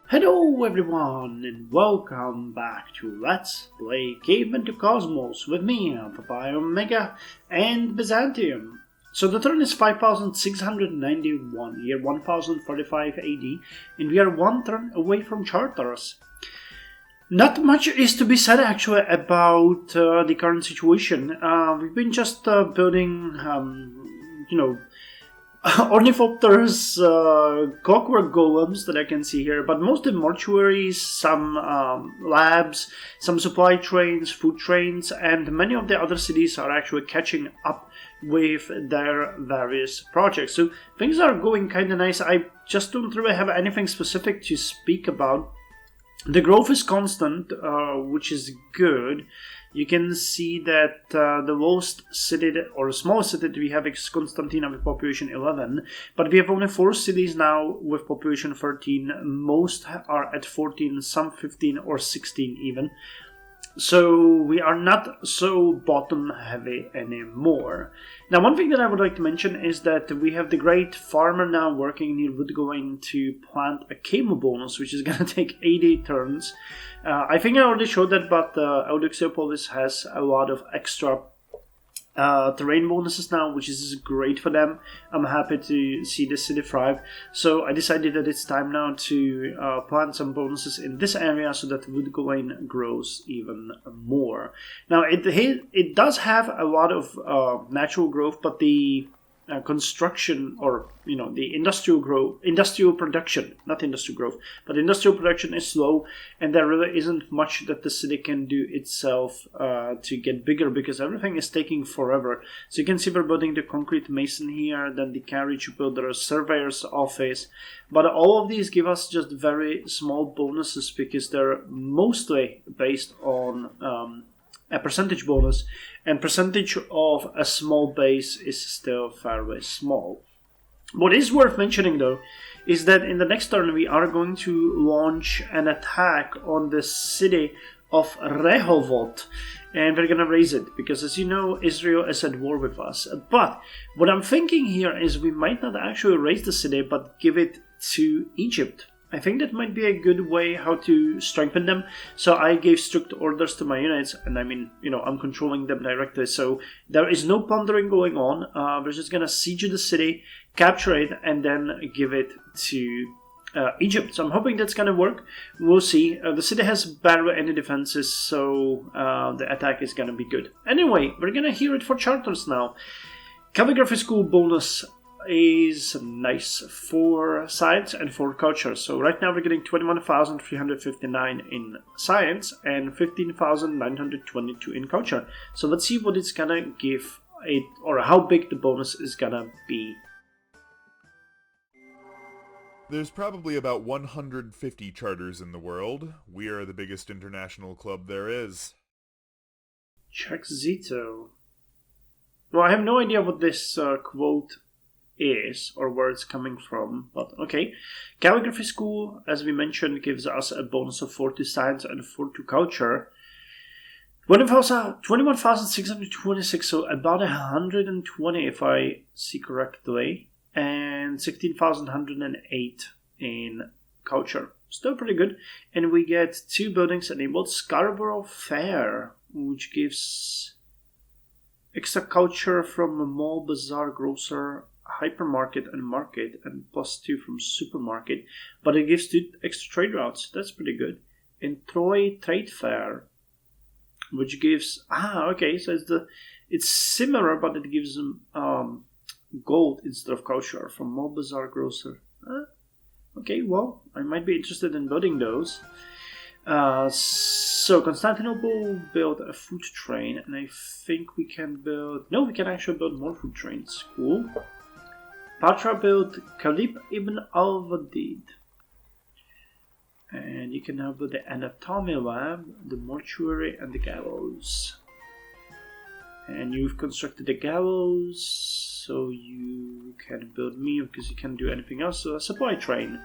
Hello everyone and welcome back to Let's Play Caveman to Cosmos with me, Papaya Omega and Byzantium. So the turn is 5691, year 1045 AD, and we are one turn away from charters. Not much is to be said actually about the current situation. We've been just building, ornithopters, clockwork golems that I can see here, but mostly mortuaries, some labs, some supply trains, food trains, and many of the other cities are actually catching up with their various projects. So things are going kind of nice. I just don't really have anything specific to speak about. The growth is constant, which is good. You can see that the lowest city or the smallest city that we have is Constantina with population 11, but we have only 4 cities now with population 13. Most are at 14, some 15 or 16 even. So we are not so bottom heavy anymore. Now, one thing that I would like to mention is that we have the great farmer now working near Woodgoing to plant a chemo bonus, which is going to take 80 turns. I think I already showed that, but Eudoxiopolis has a lot of extra terrain bonuses now, which is great for them. I'm happy to see the city thrive. So I decided that it's time now to plant some bonuses in this area so that Woodgoing grows even more. Now it does have a lot of natural growth, but the construction, or the industrial production is slow, and there really isn't much that the city can do itself to get bigger, because everything is taking forever. So you can see we're building the concrete mason here, then the carriage builder, surveyor's office, but all of these give us just very small bonuses because they're mostly based on a percentage bonus, and percentage of a small base is still fairly small. What is worth mentioning though is that in the next turn we are going to launch an attack on the city of Rehovot, and we're gonna raise it because, as you know, Israel is at war with us. But what I'm thinking here is we might not actually raise the city but give it to Egypt. I think that might be a good way how to strengthen them. So I gave strict orders to my units, and I mean, I'm controlling them directly. So there is no plundering going on. We're just going to siege the city, capture it, and then give it to Egypt. So I'm hoping that's going to work. We'll see. The city has barely any defenses, so the attack is going to be good. Anyway, we're going to hear it for charters now. Calligraphy school bonus is nice for science and for culture. So right now we're getting 21,359 in science and 15,922 in culture. So let's see what it's gonna give it, or how big the bonus is gonna be. There's probably about 150 charters in the world. We are the biggest international club there is. Check Zito. Well, I have no idea what this quote is or where it's coming from, but okay. Calligraphy school, as we mentioned, gives us a bonus of 4 to science and 4 to culture. 21,626, so about 120 if I see correctly, and 16,108 in culture. Still pretty good. And we get 2 buildings enabled. Scarborough Fair, which gives extra culture from a mall, bazaar, grocer, hypermarket and market, and +2 from supermarket, but it gives 2 extra trade routes. That's pretty good. And Troy Trade Fair, which gives so it's similar, but it gives them gold instead of culture from mall, bazaar, grocer. Okay, well, I might be interested in building those. So Constantinople built a food train, and I think we can actually build more food trains. Cool. Patra built Khalib ibn al-Wadid. And you can now build the anatomy lab, the mortuary, and the gallows. And you've constructed the gallows, so you can build me because you can't do anything else. So a supply train.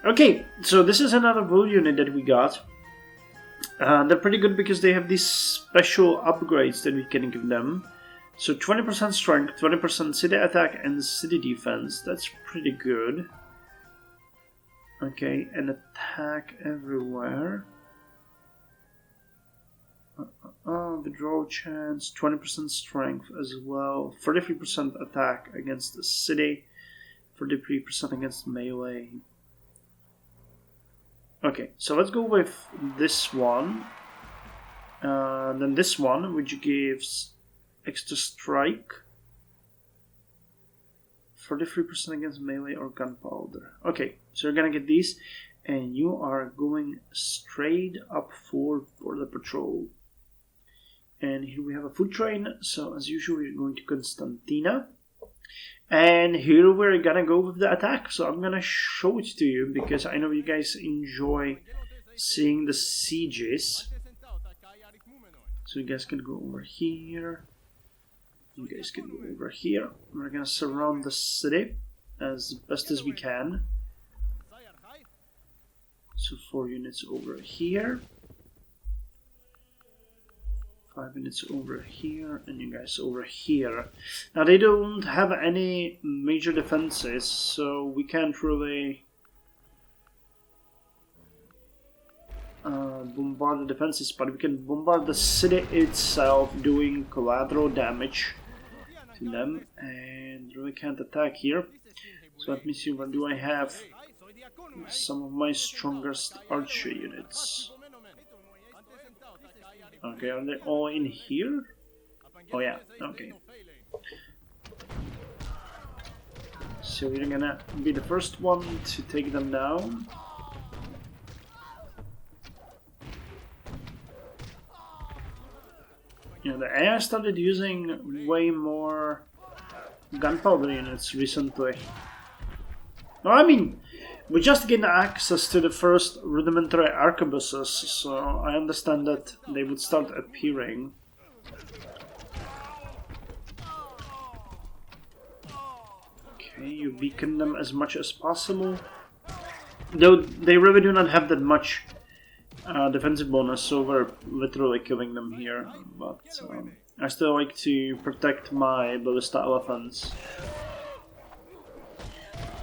Okay, so this is another wool unit that we got. They're pretty good because they have these special upgrades that we can give them. So 20% strength, 20% city attack, and city defense. That's pretty good. Okay, and attack everywhere. Withdrawal chance, 20% strength as well, 33% attack against the city, 43% against melee. Okay, so let's go with this one. Then this one, which gives extra strike, 43% against melee or gunpowder. Okay, so you're gonna get these, and you are going straight up for border patrol. And here we have a food train, so as usual we're going to Constantina. And here we're gonna go with the attack, so I'm gonna show it to you because I know you guys enjoy seeing the sieges. So you guys can go over here. You guys can go over here. We're gonna surround the city as best as we can. So 4 units over here. 5 minutes over here, and you guys over here. Now they don't have any major defenses, so we can't really bombard the defenses, but we can bombard the city itself, doing collateral damage to them, and really can't attack here. So let me see, where do I have some of my strongest archer units? Okay, are they all in here? Oh yeah, okay. So we're gonna be the first one to take them down. You know, the AI started using way more gunpowder units recently. No, I mean, we just gained access to the first rudimentary arquebuses, so I understand that they would start appearing. Okay, you weaken them as much as possible. Though they really do not have that much defensive bonus, so we're literally killing them here. But I still like to protect my ballista elephants.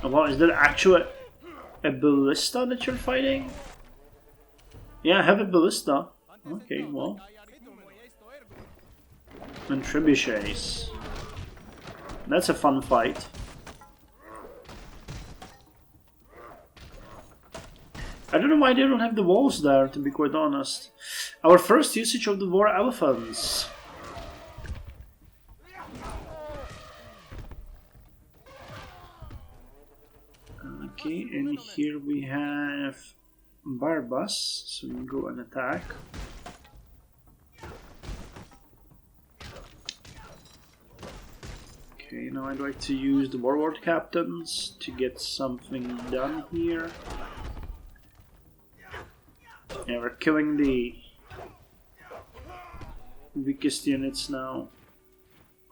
Well, is there actually a ballista that you're fighting? Yeah, I have a ballista. Okay, well. And trebuchets. That's a fun fight. I don't know why they don't have the walls there, to be quite honest. Our first usage of the war elephants. Okay, and here we have Barbas, so you go and attack. Okay, now I'd like to use the warlord captains to get something done here. Yeah, we're killing the weakest units now.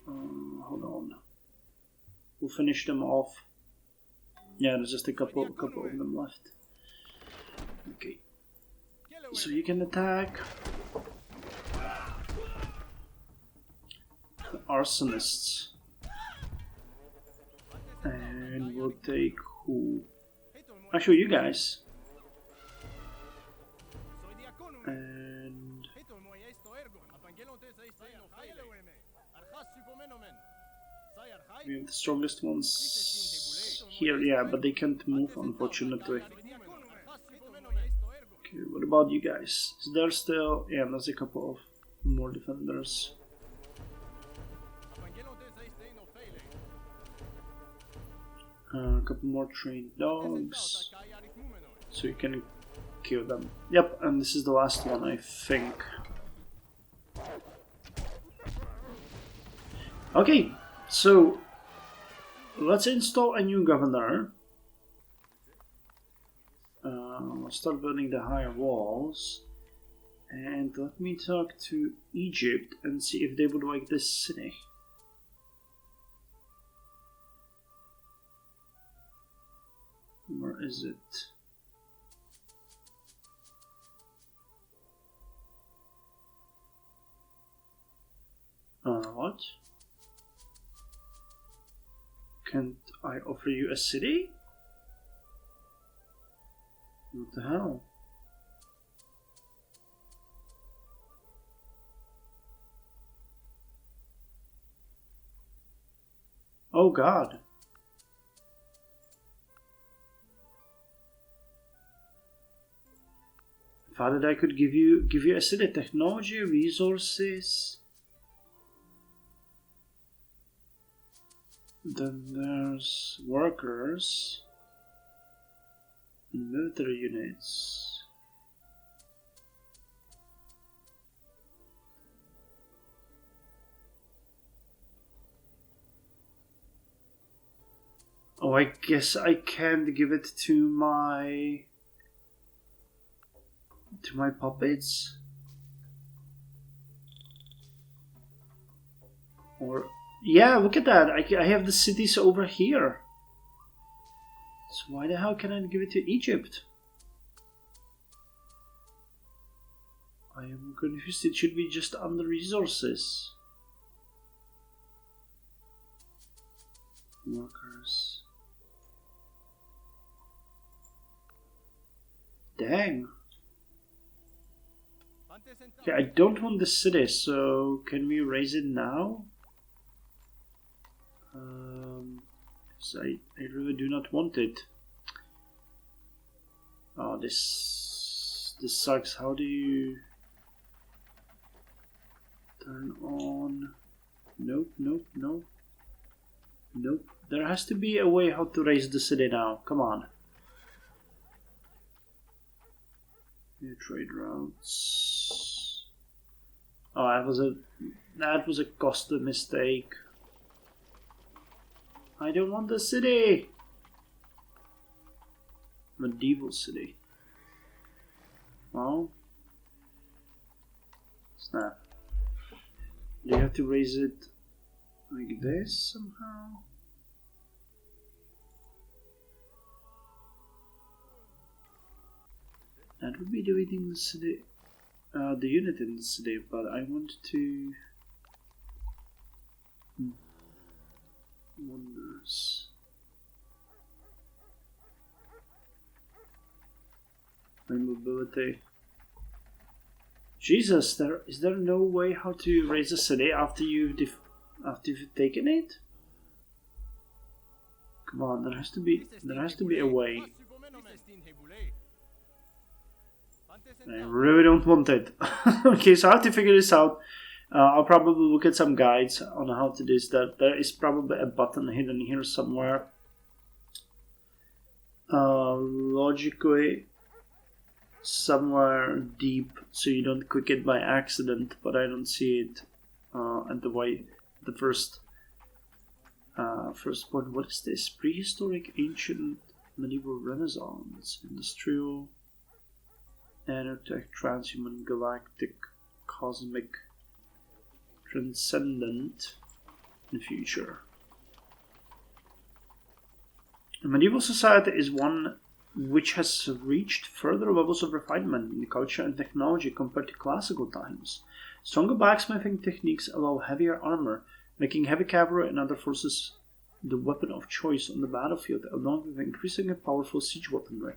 Hold on. We'll finish them off. Yeah, there's just a couple of them left. Okay. So you can attack the arsonists. And we'll take who? Actually, you guys. And we have the strongest ones here, yeah, but they can't move, unfortunately. Okay, what about you guys? Is there still... yeah, there's a couple of more defenders. A couple more trained dogs. So you can kill them. Yep, and this is the last one, I think. Okay, so let's install a new governor. We'll start building the higher walls. And let me talk to Egypt and see if they would like this city. Where is it? What? Can't I offer you a city? What the hell? Oh God. If I thought I could give you a city, technology, resources. Then there's workers and military units. Oh, I guess I can't give it to my puppets? Or yeah, look at that. I have the cities over here. So why the hell can I give it to Egypt? I am confused. It should be just under resources. Workers. Dang. Okay, I don't want the city, so can we raise it now? Because I really do not want it. Oh, this sucks. How do you turn on? Nope, nope, nope. Nope. There has to be a way how to raise the city now. Come on. New trade routes. Oh, that was a costly mistake. I don't want the city. Medieval city. Well, snap. Do you have to raise it like this somehow? That would be deleting the city, the unit in the city, but I want to. Wonders. My mobility. Jesus, is there no way how to raise a city after you've taken it? Come on, there has to be a way. I really don't want it. Okay, so I have to figure this out. I'll probably look at some guides on how to do this. There is probably a button hidden here somewhere. Logically, somewhere deep, so you don't click it by accident. But I don't see it at the first point. What is this? Prehistoric, ancient, medieval, Renaissance, industrial, nanotech, transhuman, galactic, cosmic, transcendent, and future. A medieval society is one which has reached further levels of refinement in culture and technology compared to classical times. Stronger blacksmithing techniques allow heavier armor, making heavy cavalry and other forces the weapon of choice on the battlefield, along with increasingly powerful siege weaponry.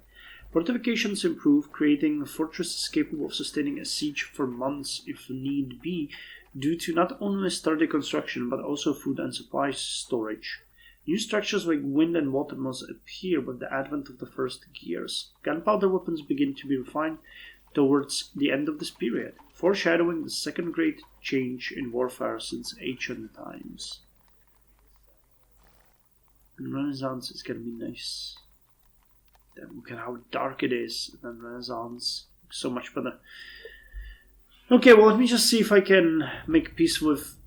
Fortifications improve, creating fortresses capable of sustaining a siege for months if need be, due to not only sturdy construction but also food and supply storage. New structures like wind and water mills appear with the advent of the first gears. Gunpowder weapons begin to be refined towards the end of this period, foreshadowing the second great change in warfare since ancient times. And Renaissance is gonna be nice. Then look at how dark it is, and then Renaissance, so much better. Okay, well, let me just see if I can make peace with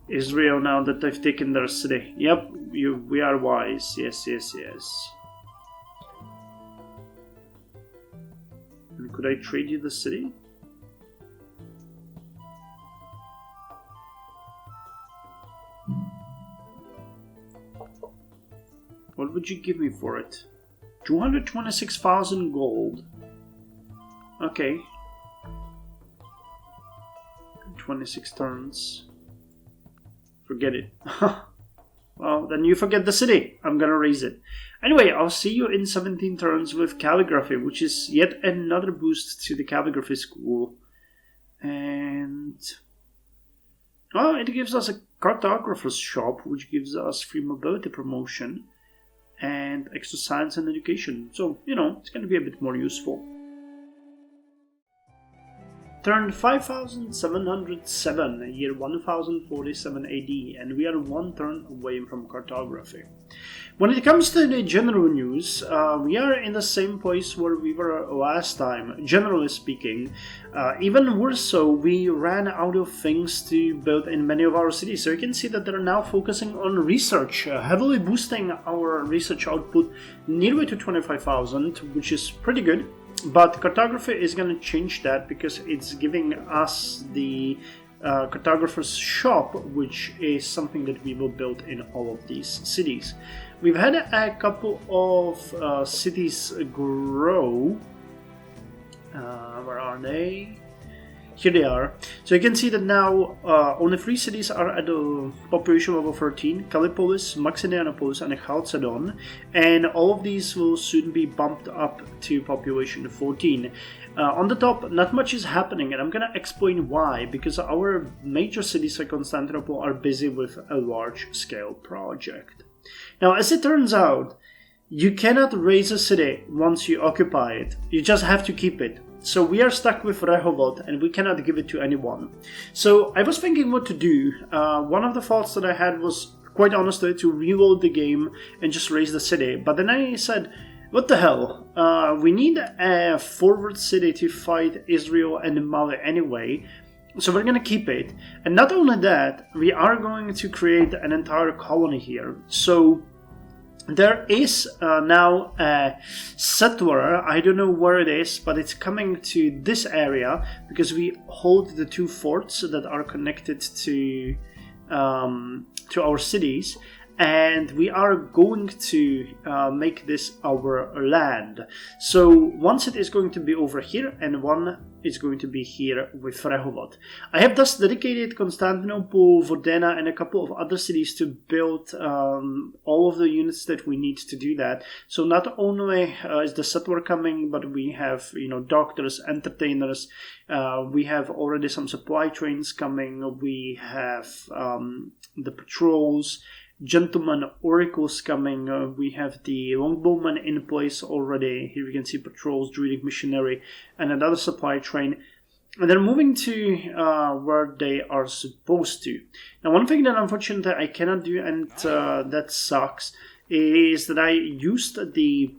Israel now that I've taken their city. Yep, we are wise. Yes, yes, yes. And could I trade you the city? What would you give me for it? 226,000 gold. Okay. 26 turns. Forget it. Well, then you forget the city. I'm gonna raise it. Anyway, I'll see you in 17 turns with Calligraphy, which is yet another boost to the Calligraphy school. And well, it gives us a cartographer's shop, which gives us free mobility promotion and extra science and education. So, it's going to be a bit more useful. Turn 5707, year 1047 AD, and we are one turn away from cartography. When it comes to the general news, we are in the same place where we were last time, generally speaking. Even worse so, we ran out of things to build in many of our cities. So you can see that they're now focusing on research, heavily boosting our research output nearly to 25,000, which is pretty good. But cartography is going to change that because it's giving us the cartographer's shop, which is something that we will build in all of these cities. We've had a couple of cities grow. Where are they? Here they are. So you can see that now only 3 cities are at the population level 13, Callipolis, Maximianopolis, and Chalcedon, and all of these will soon be bumped up to population 14. On the top, not much is happening, and I'm going to explain why, because our major cities like Constantinople are busy with a large-scale project. Now, as it turns out, you cannot raise a city once you occupy it, you just have to keep it. So we are stuck with Rehovot and we cannot give it to anyone. So I was thinking what to do. One of the thoughts that I had was, quite honestly, to reload the game and just raise the city. But then I said, what the hell? We need a forward city to fight Israel and Mali anyway. So we're going to keep it. And not only that, we are going to create an entire colony here. So there is now a settler, I don't know where it is, but it's coming to this area because we hold the 2 forts that are connected to our cities, and we are going to make this our land. So one city is going to be over here and one is going to be here with Rehovot. I have thus dedicated Constantinople, Vodena, and a couple of other cities to build all of the units that we need to do that. So not only is the settler coming, but we have doctors, entertainers. We have already some supply trains coming. We have the patrols. Gentleman oracles coming. We have the longbowmen in place already. Here we can see patrols, druidic missionary, and another supply train. And they're moving to where they are supposed to. Now, one thing that unfortunately I cannot do, and that sucks, is that I used the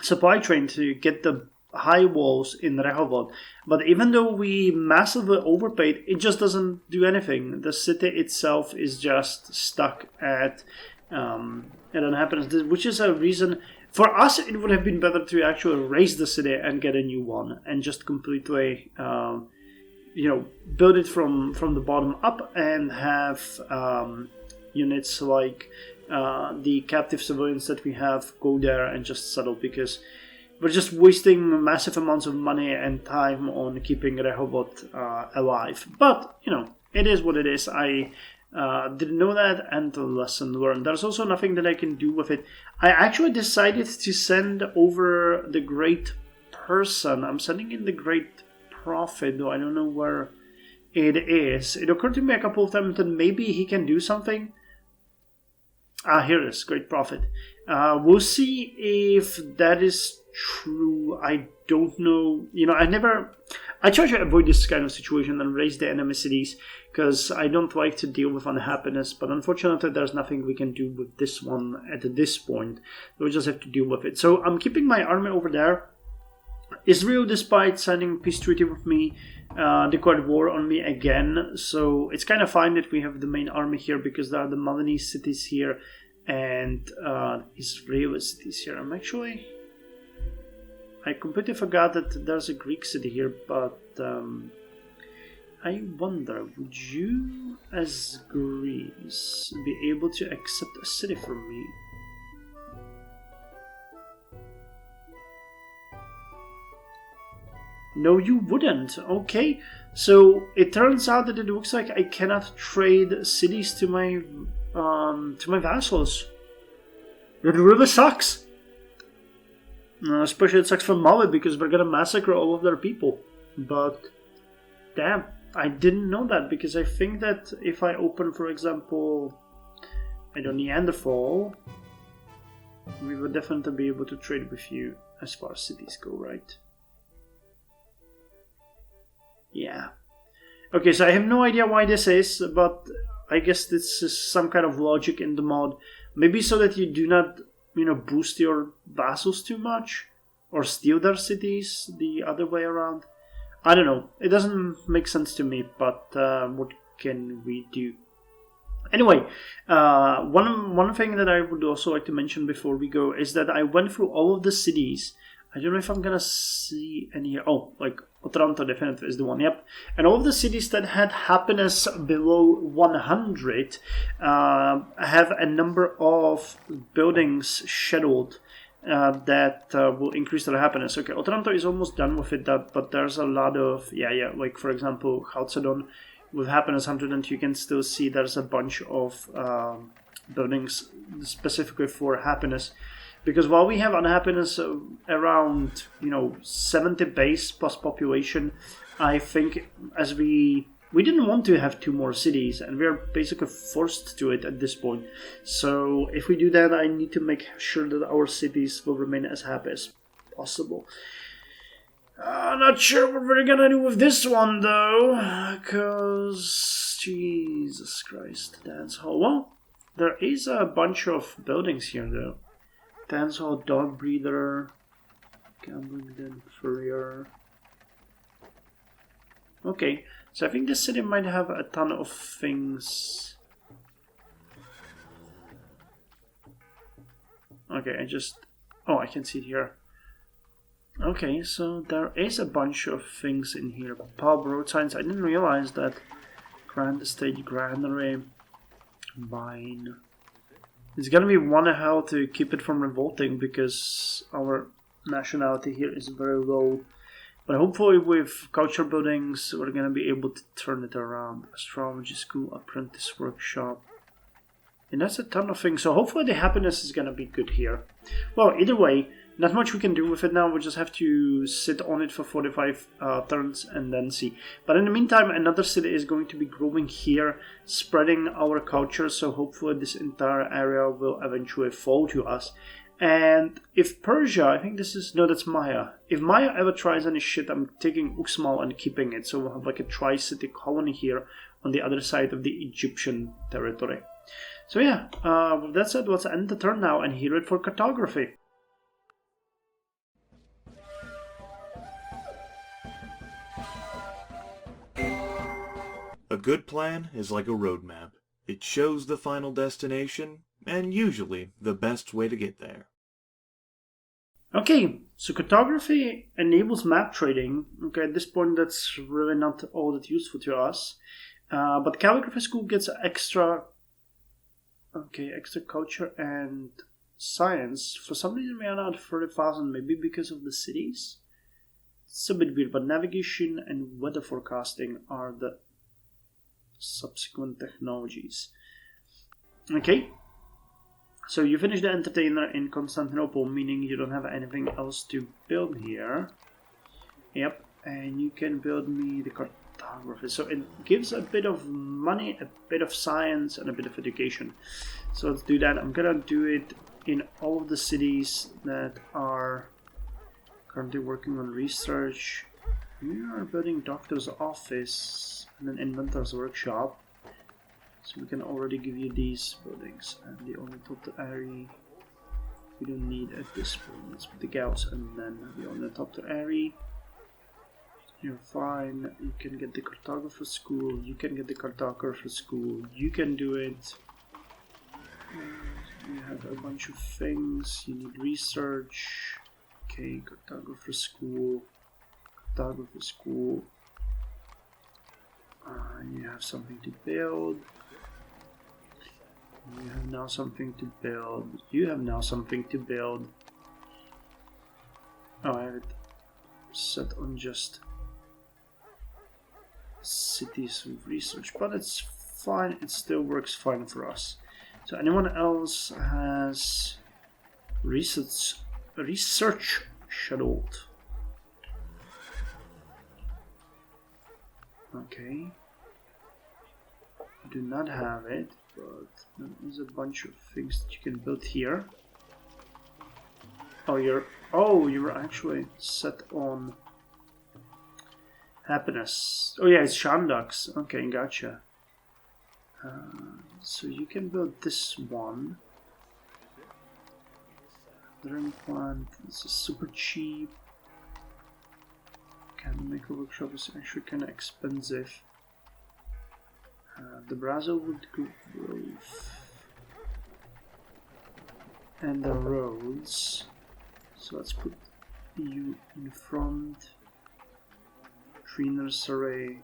supply train to get the high walls in Rehovot, but even though we massively overpaid, it just doesn't do anything. The city itself is just stuck at unhappiness, which is a reason for us. It would have been better to actually raise the city and get a new one and just completely build it from the bottom up and have units like the captive civilians that we have go there and just settle, because we're just wasting massive amounts of money and time on keeping Rehovot alive. But, it is what it is. I didn't know that, and the lesson learned. There's also nothing that I can do with it. I actually decided to send over the Great Person. I'm sending in the Great Prophet, though I don't know where it is. It occurred to me a couple of times that maybe he can do something. Here it is, Great Prophet. We'll see if that is true. I don't know. I try to avoid this kind of situation and raise the enemy cities because I don't like to deal with unhappiness, but unfortunately there's nothing we can do with this one at this point. We just have to deal with it. So I'm keeping my army over there. Israel, despite signing peace treaty with me, declared war on me again, so it's kind of fine that we have the main army here because there are the Malinese cities here and Israeli cities here. I completely forgot that there's a Greek city here, but I wonder, would you, as Greece, be able to accept a city from me? No, you wouldn't. Okay, so it turns out that it looks like I cannot trade cities to my vassals. It really sucks. Especially it sucks for Maui because we're gonna massacre all of their people. But damn, I didn't know that because I think that if I open, for example, I don't Neanderthal, we would definitely be able to trade with you as far as cities go, right? Yeah. Okay, so I have no idea why this is, but I guess this is some kind of logic in the mod. Maybe so that you do not, boost your vassals too much or steal their cities the other way around. I don't know. It doesn't make sense to me, but what can we do? Anyway, one thing that I would also like to mention before we go is that I went through all of the cities. I don't know if I'm gonna see any here. Oh, like Otranto definitely is the one, yep. And all of the cities that had happiness below 100 have a number of buildings scheduled that will increase their happiness. Okay, Otranto is almost done with it, but there's a lot of, like for example, Chalcedon with happiness 100, and you can still see there's a bunch of buildings specifically for happiness. Because while we have unhappiness around 70 base plus population, I think as we didn't want to have 2 more cities, and we are basically forced to it at this point. So if we do that, I need to make sure that our cities will remain as happy as possible. Not sure what we're gonna do with this one though, because Jesus Christ, dance hall. Well, there is a bunch of buildings here though. Dance hall, dog breeder, gambling den, furrier. Okay, so I think this city might have a ton of things. Okay, I can see it here. Okay, so there is a bunch of things in here. Pub, road signs. I didn't realize that. Grand estate, granary, vine. It's gonna be one hell to keep it from revolting because our nationality here is very low. But hopefully with culture buildings, we're gonna be able to turn it around. Astrology school, apprentice workshop. And that's a ton of things. So hopefully the happiness is gonna be good here. Well, either way, not much we can do with it now. We just have to sit on it for 45 turns and then see. But in the meantime, another city is going to be growing here, spreading our culture. So hopefully this entire area will eventually fall to us. And if Persia, I think that's Maya. If Maya ever tries any shit, I'm taking Uxmal and keeping it. So we'll have like a tri-city colony here on the other side of the Egyptian territory. So yeah, with that said, let's end the turn now and hear it for cartography. A good plan is like a roadmap. It shows the final destination, and usually the best way to get there. Okay, so cartography enables map trading. Okay, at this point that's really not all that useful to us. But calligraphy school gets extra culture and science. For some reason we are not 30,000, maybe because of the cities. It's a bit weird, but navigation and weather forecasting are the subsequent technologies. Okay, so you finish the entertainer in Constantinople, meaning you don't have anything else to build here. Yep, and you can build me the cartography. So it gives a bit of money, a bit of science, and a bit of education. So let's do that. I'm gonna do it in all of the cities that are currently working on research. We are building doctor's office and an inventor's workshop. So we can already give you these buildings. And the only top area we don't need at this point. Let's put the gauss and then the only top area. You're fine. You can get the cartographer school. You can get the cartographer school. You can do it. You have a bunch of things. You need research. Okay, cartographer school. Cartographer school. You have something to build. You have now something to build. You have now something to build. Oh, I have it set on just cities with research, but it's fine. It still works fine for us. So anyone else has Research scheduled. Okay. Do not have it, but there is a bunch of things that you can build here. Oh, you're actually set on happiness. Oh yeah, it's Shandux. Okay, gotcha. So you can build this one. Drink plant. This is super cheap. Chemical workshop is actually kind of expensive. The Brazowood Grove and the roads. So let's put you in front. Tree nursery.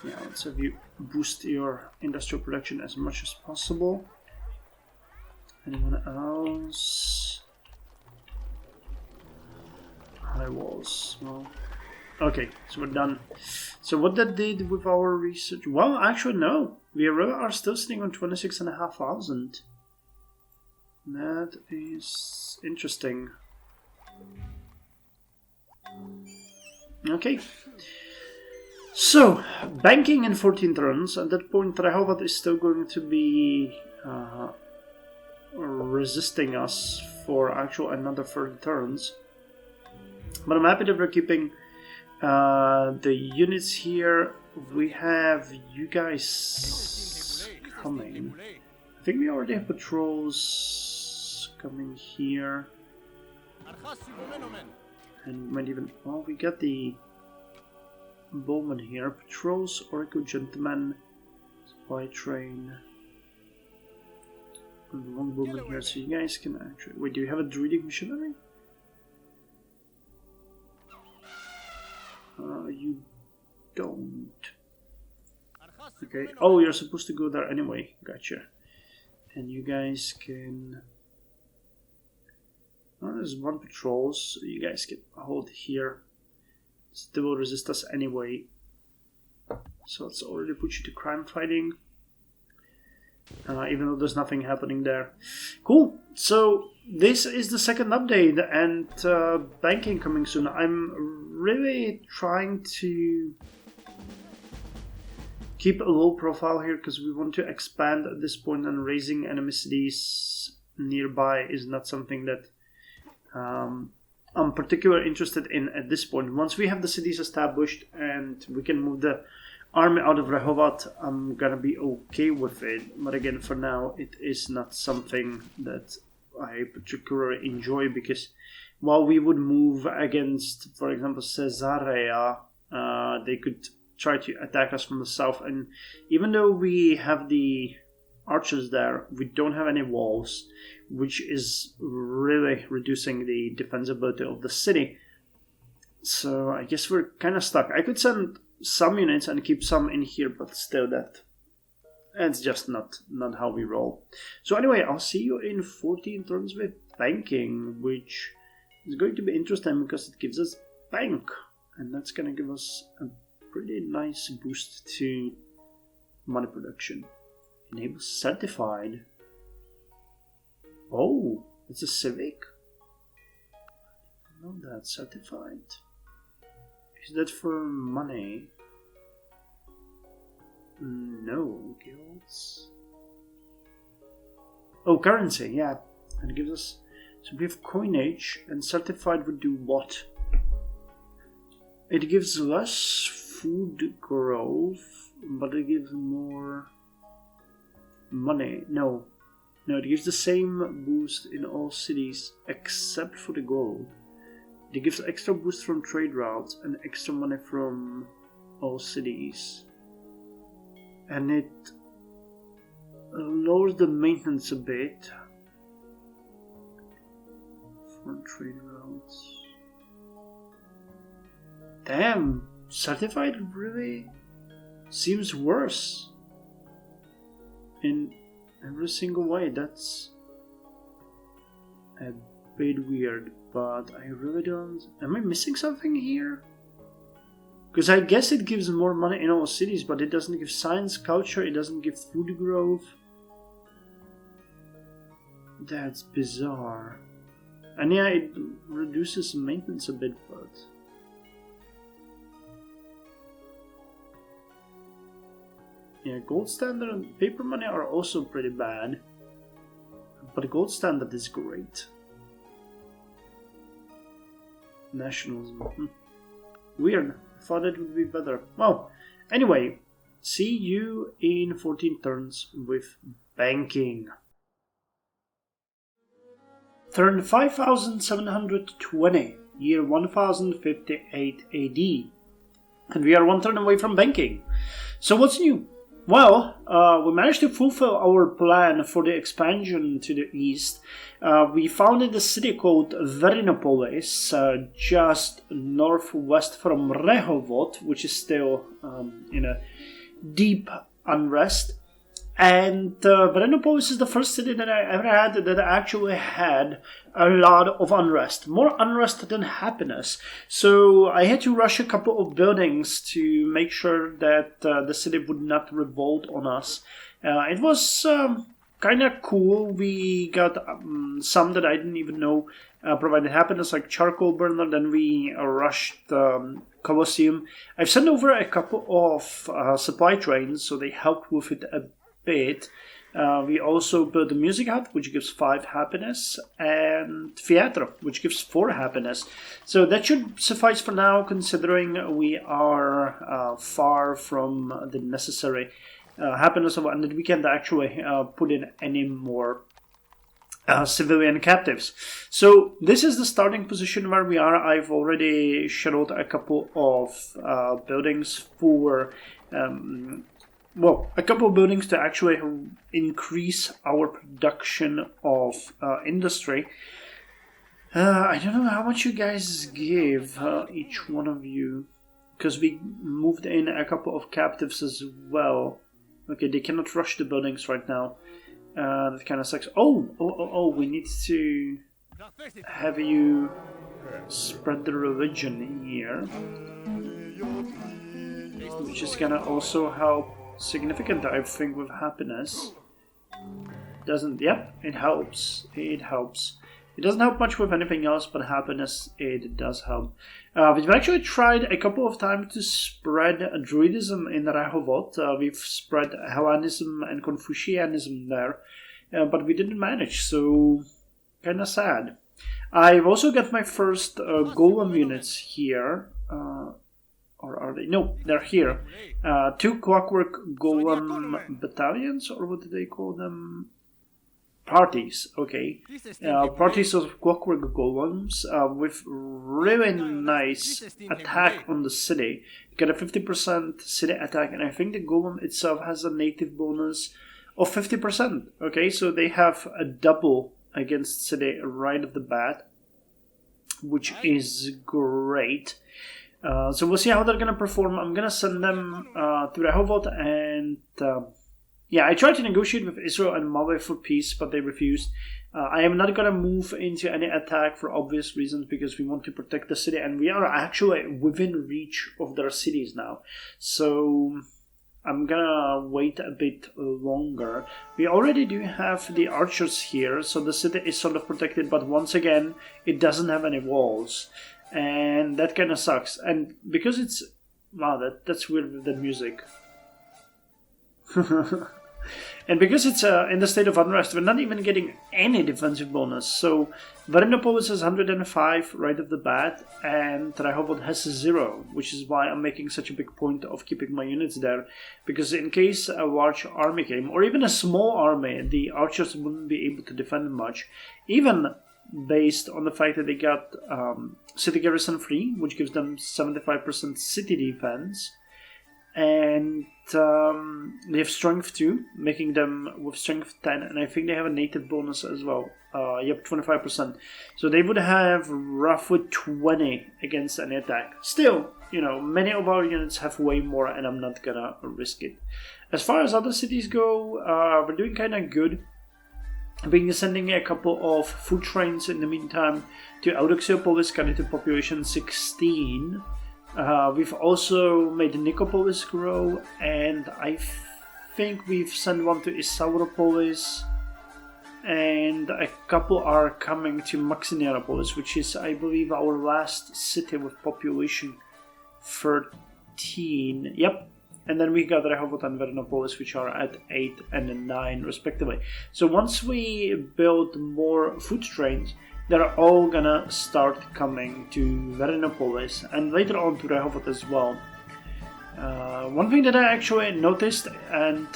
Yeah, let's have you boost your industrial production as much as possible. Anyone else? High walls. Well, okay, so we're done. So what that did with our research? Well, actually no. We are still sitting on 26,500. That is interesting. Okay. So, banking in 14 turns. At that point, Rehovot is still going to be resisting us for actual another 30 turns. But I'm happy that we're keeping the units here. We have you guys coming. I think we already have patrols coming here. And we might even... Well, we got the bowman here. Patrols, Oracle Gentleman, Spy Train. And one bowman here, so you guys can actually... Wait, do you have a druidic missionary? You don't. Okay. Oh, you're supposed to go there anyway. Gotcha. And you guys can... Well, there's one patrol, so you guys can hold here. They will resist us anyway. So let's already put you to crime fighting. Even though there's nothing happening there. Cool. So this is the second update and banking coming soon. I'm really trying to keep a low profile here because we want to expand at this point, and raising enemy cities nearby is not something that I'm particularly interested in at this point. Once we have the cities established and we can move the army out of Rehovot, I'm gonna be okay with it. But again, for now, it is not something that I particularly enjoy, because while we would move against, for example, Caesarea, they could try to attack us from the south. And even though we have the archers there, we don't have any walls, which is really reducing the defensibility of the city. So I guess we're kind of stuck. I could send some units and keep some in here, but still that's just not how we roll. So anyway, I'll see you in 14 turns with banking, which is going to be interesting because it gives us bank, and that's going to give us a pretty nice boost to money production. Enable certified. Oh, it's a civic. I know that. Certified. Is that for money? No. Guilds. Oh, currency, yeah. And it gives us... So we have coinage, and certified would do what? It gives less food growth, but it gives more money. No, it gives the same boost in all cities except for the gold. It gives extra boost from trade routes and extra money from all cities. And it lowers the maintenance a bit for trade routes. Damn, certified really seems worse in every single way. That's a bit weird, but I really don't... Am I missing something here? Because I guess it gives more money in all cities, but it doesn't give science, culture, it doesn't give food growth. That's bizarre. And yeah, it reduces maintenance a bit, but... Yeah, gold standard and paper money are also pretty bad. But gold standard is great. Nationalism. Weird. I thought it would be better. Well, anyway, see you in 14 turns with banking. Turn 5720, year 1058 AD. And we are one turn away from banking. So what's new? Well, we managed to fulfill our plan for the expansion to the east. We founded a city called Verinopolis, just northwest from Rehovot, which is still in a deep unrest. And Verinopolis is the first city that I ever had that actually had a lot of unrest. More unrest than happiness. So I had to rush a couple of buildings to make sure that the city would not revolt on us. It was kind of cool. We got some that I didn't even know provided happiness, like charcoal burner. Then we rushed Colosseum. I've sent over a couple of supply trains, so they helped with it a bit. We also built the music hut, which gives 5 happiness, and theater, which gives 4 happiness. So that should suffice for now, considering we are far from the necessary happiness of, and that we can't actually put in any more civilian captives. So this is the starting position where we are. I've already shuttled a couple of buildings for a couple of buildings to actually increase our production of industry. I don't know how much you guys give each one of you, because we moved in a couple of captives as well. Okay, they cannot rush the buildings right now. That kind of sucks. Oh, we need to have you spread the religion here, which is gonna also help significant, I think, with happiness. Doesn't? Yep, it helps. It helps. It doesn't help much with anything else, but happiness, it does help. We've actually tried a couple of times to spread Druidism in Rehovot. We've spread Hellenism and Confucianism there, but we didn't manage, so kind of sad. I've also got my first Golem units here. Or are they? No, they're here. 2 Clockwork Golem battalions, or what do they call them? Parties, okay. Parties of Clockwork Golems with really nice attack on the city. You get a 50% city attack, and I think the Golem itself has a native bonus of 50%. Okay, so they have a double against city right off the bat, which is great. So we'll see how they're going to perform. I'm going to send them to Rehovot, and I tried to negotiate with Israel and Malay for peace, but they refused. I am not going to move into any attack for obvious reasons, because we want to protect the city, and we are actually within reach of their cities now. So I'm going to wait a bit longer. We already do have the archers here, so the city is sort of protected, but once again, it doesn't have any walls. And that kind of sucks. And because it's... Wow, that's weird with the music. And because it's in the state of unrest, we're not even getting any defensive bonus. So Verinopolis has 105 right off the bat, and Rehovot has 0, which is why I'm making such a big point of keeping my units there. Because in case a large army came, or even a small army, the archers wouldn't be able to defend much. Even based on the fact that they got city garrison free, which gives them 75% city defense, and they have strength 2, making them with strength 10, and I think they have a native bonus as well. 25%. So they would have roughly 20 against any attack. Still, many of our units have way more, and I'm not gonna risk it. As far as other cities go, we're doing kind of good. I've been sending a couple of food trains in the meantime to Eudoxiopolis, got it to population 16. We've also made Nicopolis grow, and I think we've sent one to Isauropolis. and a couple are coming to Maxinianopolis, which is, I believe, our last city with population 13. Yep. And then we got Rehovot and Vernopolis, which are at 8 and 9 respectively. So once we build more food trains, they're all gonna start coming to Vernopolis and later on to Rehovot as well. One thing that I actually noticed and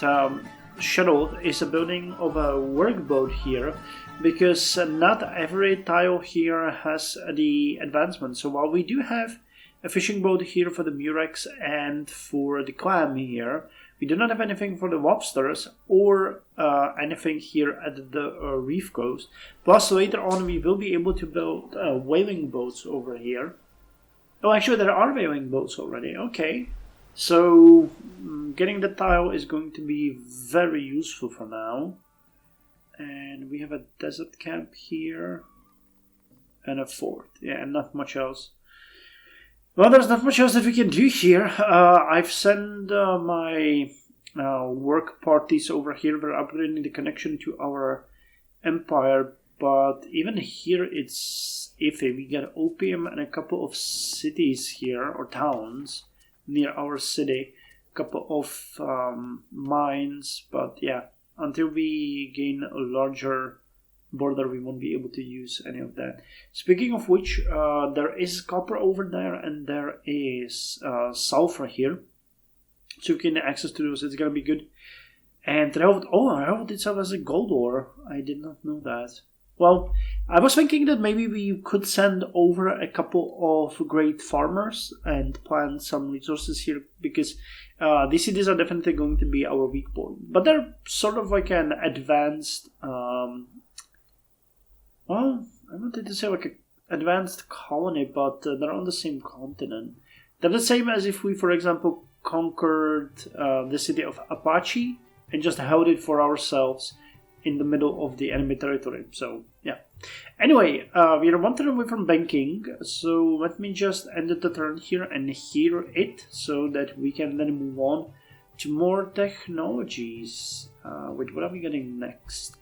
scheduled is a building of a workboat here, because not every tile here has the advancement. So while we do have a fishing boat here for the Murex and for the clam here, we do not have anything for the lobsters or anything here at the reef coast. Plus later on we will be able to build whaling boats over here. Oh, actually there are whaling boats already. Okay. So getting the tile is going to be very useful for now. And we have a desert camp here and a fort. Yeah, and not much else. Well, there's not much else that we can do here. I've sent my work parties over here. We're upgrading the connection to our empire, but even here it's iffy. We got opium and a couple of cities here, or towns, near our city. A couple of mines, but yeah, until we gain a larger border we won't be able to use any of that. Speaking of which, there is copper over there and there is sulfur here, so you can access to those. It's gonna be good. And Rehovot itself has a gold ore. I did not know that. Well, I was thinking that maybe we could send over a couple of great farmers and plant some resources here, because these cities are definitely going to be our weak point. But they're sort of like an advanced, well, I wanted to say like an advanced colony, but they're on the same continent. They're the same as if we, for example, conquered the city of Apache and just held it for ourselves in the middle of the enemy territory. So, yeah. Anyway, we are one turn away from banking, so let me just end the turn here and hear it, so that we can then move on to more technologies. Wait, what are we getting next?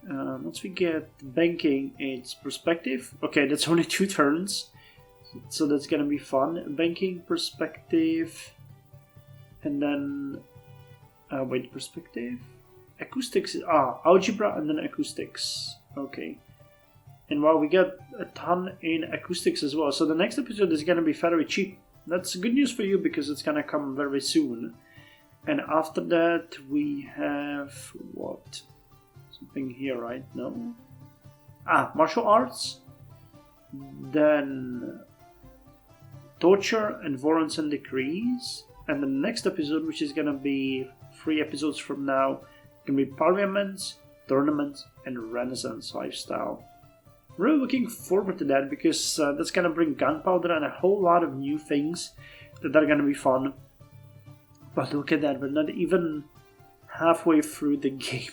Once we get banking, it's perspective. Okay, that's only 2 turns, so that's gonna be fun. Banking, perspective, and then wait, perspective, acoustics. Algebra and then acoustics. Okay, and wow, we got a ton in acoustics as well. So the next episode is gonna be very cheap. That's good news for you because it's gonna come very soon. And after that, we have what? Something here, right? No? Martial arts. Then torture and warrants and decrees. And the next episode, which is gonna be 3 episodes from now, gonna be parliaments, tournaments, and Renaissance lifestyle. Really looking forward to that, because that's gonna bring gunpowder and a whole lot of new things that are gonna be fun. But look at that, we're not even halfway through the game.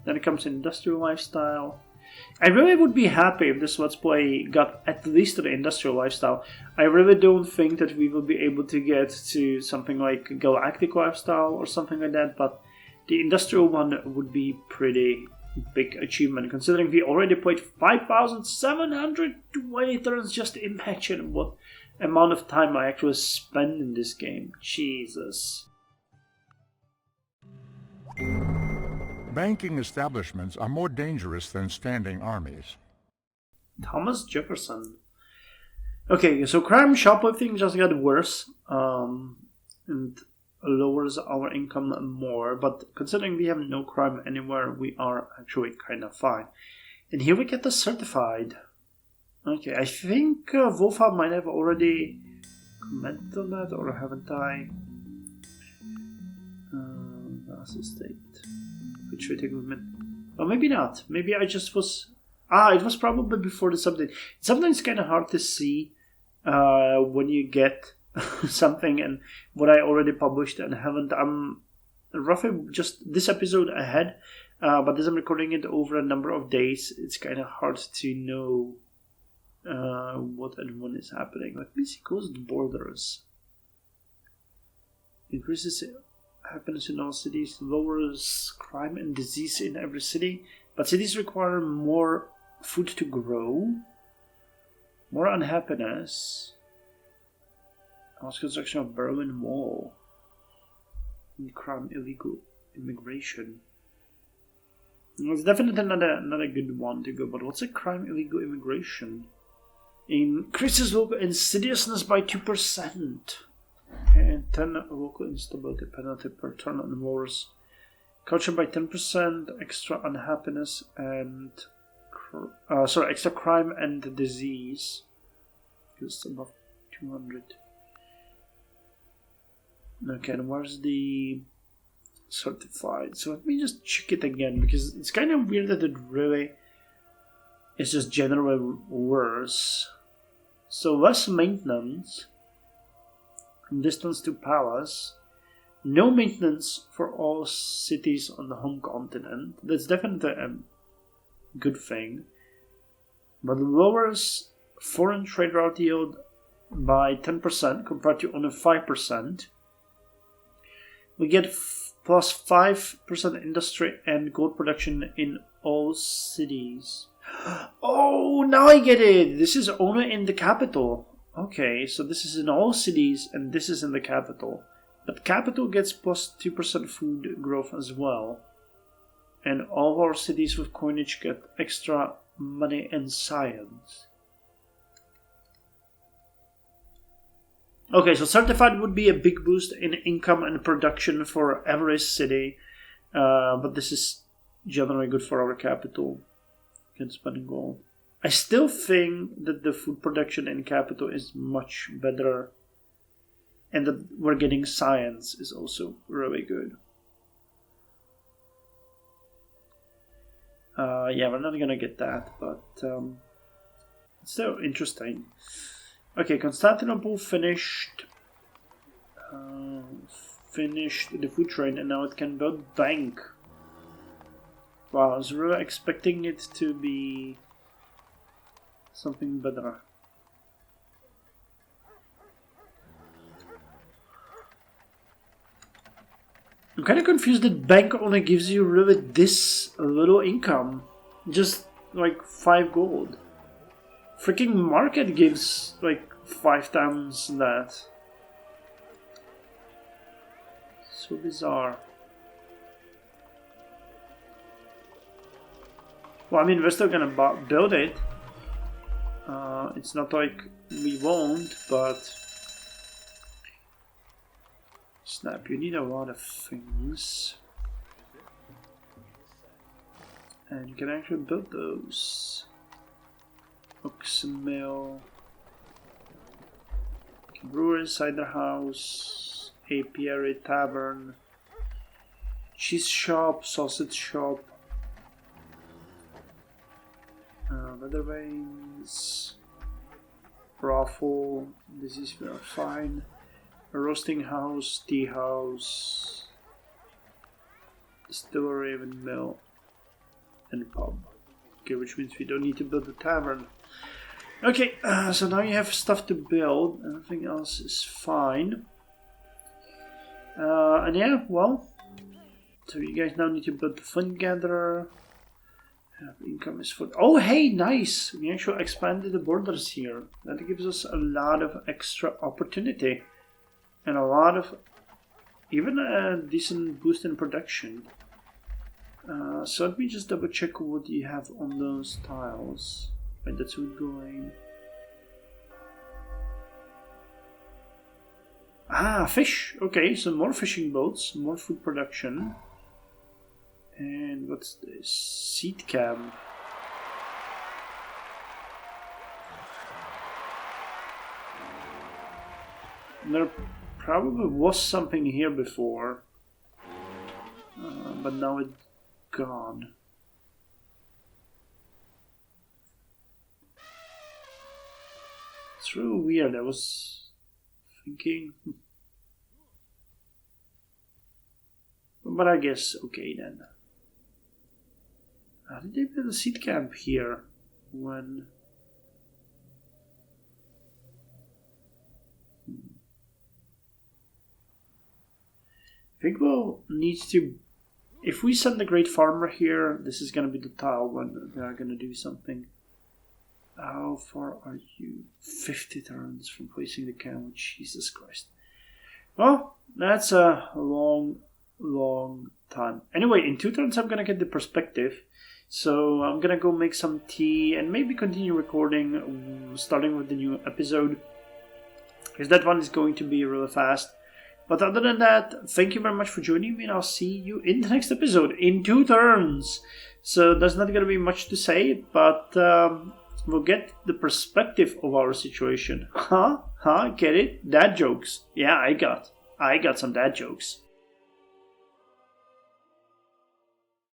Then it comes industrial lifestyle. I really would be happy if this Let's Play got at least to the industrial lifestyle. I really don't think that we will be able to get to something like galactic lifestyle or something like that, but the industrial one would be pretty big achievement, considering we already played 5,720 turns. Just imagine what amount of time I actually spend in this game. Jesus. Banking establishments are more dangerous than standing armies. Thomas Jefferson. Okay, so crime, shoplifting just got worse, and lowers our income more, but considering we have no crime anywhere, we are actually kind of fine. And here we get the certified. Okay, I think Wolfa might have already commented on that, or haven't I? Vassal state. Trade agreement. Or maybe not. Maybe I just was... it was probably before this update. Sometimes it's kind of hard to see when you get something and what I already published and haven't. I'm roughly just this episode ahead, but as I'm recording it over a number of days, it's kind of hard to know what and when is happening. Let me see. Closed borders. Increases happiness in all cities, lowers crime and disease in every city, but cities require more food to grow, more unhappiness, allows construction of Berlin Wall, and crime, illegal immigration. It's definitely not a good one to go, but what's a crime, illegal immigration? Increases local insidiousness by 2%. And 10 local instability penalty per turn on wars. Culture by 10%, extra unhappiness and extra crime and disease. Because above 200. Okay, and where's the certified? So let me just check it again, because it's kind of weird that it really is just generally worse. So less maintenance, distance to palace, no maintenance for all cities on the home continent. That's definitely a good thing. But lowers foreign trade route yield by 10% compared to only 5%. We get plus 5% industry and gold production in all cities. Oh, now I get it! This is only in the capital. Okay, so this is in all cities and this is in the capital. But capital gets plus 2% food growth as well. And all our cities with coinage get extra money and science. Okay, so certified would be a big boost in income and production for every city. But this is generally good for our capital. Can spend gold. I still think that the food production in capital is much better. And that we're getting science is also really good. Yeah, we're not gonna get that, but it's still interesting. Okay, Constantinople finished the food trade, and now it can build bank. Wow, I was really expecting it to be something better. I'm kind of confused that bank only gives you really this little income. Just like 5 gold. Freaking market gives like 5 times that. So bizarre. Well, I mean, we're still gonna build it. It's not like we won't, but... Snap, you need a lot of things. And you can actually build those. Oxen mill. Brewery, cider house. Apiary, tavern. Cheese shop, sausage shop. Leather veins. Brothel. This is fine. A roasting house, tea house, distillery, and mill, and pub. Okay, which means we don't need to build a tavern. Okay, so now you have stuff to build. Everything else is fine. And yeah, well, so you guys now need to build the fund gatherer. Income is for... Oh, hey, nice! We actually expanded the borders here. That gives us a lot of extra opportunity. And a lot of, even a decent boost in production. So let me just double check what you have on those tiles. Right, that's what's going. Ah, fish. Okay, so more fishing boats, more food production. And what's this? Seed camp. There probably was something here before, but now it's gone. It's really weird. I was thinking, but I guess okay then. How did they build a seed camp here when? think we'll need to... If we send the Great Farmer here, this is going to be the tile when they are going to do something. How far are you? 50 turns from placing the camel. Jesus Christ. Well, that's a long time. Anyway, in 2 turns I'm going to get the perspective. So I'm going to go make some tea and maybe continue recording, starting with the new episode. Because that one is going to be really fast. But other than that, thank you very much for joining me, and I'll see you in the next episode in 2 turns. So there's not going to be much to say, but we'll get the perspective of our situation. Huh? Get it? Dad jokes. Yeah, I got some dad jokes.